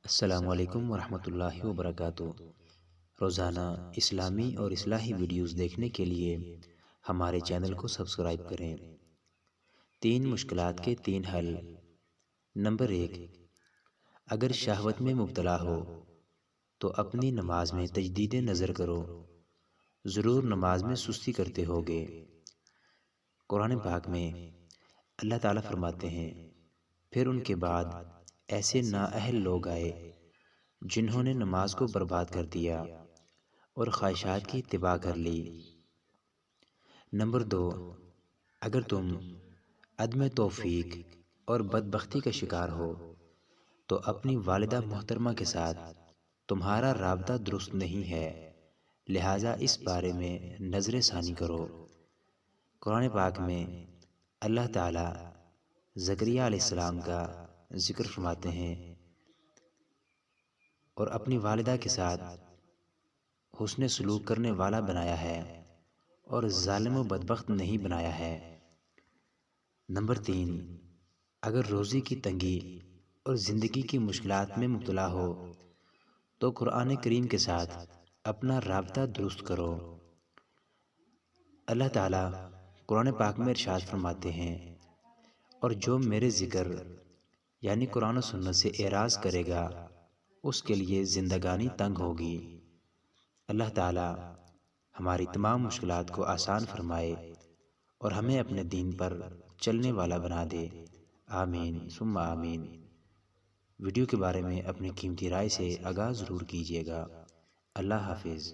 السلام علیکم ورحمۃ اللہ وبرکاتہ۔ روزانہ اسلامی اور اصلاحی ویڈیوز دیکھنے کے لیے ہمارے چینل کو سبسکرائب کریں۔ 3 مشکلات کے 3 حل۔ نمبر 1، اگر شہوت میں مبتلا ہو تو اپنی نماز میں تجدید نظر کرو، ضرور نماز میں سستی کرتے ہوگے۔ قرآن پاک میں اللہ تعالیٰ فرماتے ہیں، پھر ان کے بعد ایسے نااہل لوگ آئے جنہوں نے نماز کو برباد کر دیا اور خواہشات کی اتباع کر لی۔ نمبر 2، اگر تم عدم توفیق اور بدبختی کا شکار ہو تو اپنی والدہ محترمہ کے ساتھ تمہارا رابطہ درست نہیں ہے، لہٰذا اس بارے میں نظر ثانی کرو۔ قرآن پاک میں اللہ تعالیٰ زکریا علیہ السلام کا ذکر فرماتے ہیں، اور اپنی والدہ کے ساتھ حسن سلوک کرنے والا بنایا ہے اور ظالم و بدبخت نہیں بنایا ہے۔ نمبر 3، اگر روزی کی تنگی اور زندگی کی مشکلات میں مبتلا ہو تو قرآن کریم کے ساتھ اپنا رابطہ درست کرو۔ اللہ تعالیٰ قرآن پاک میں ارشاد فرماتے ہیں، اور جو میرے ذکر یعنی قرآن و سنت سے اعراض کرے گا اس کے لیے زندگانی تنگ ہوگی۔ اللہ تعالیٰ ہماری تمام مشکلات کو آسان فرمائے اور ہمیں اپنے دین پر چلنے والا بنا دے، آمین ثم آمین۔ ویڈیو کے بارے میں اپنی قیمتی رائے سے آگاہ ضرور کیجیے گا۔ اللہ حافظ۔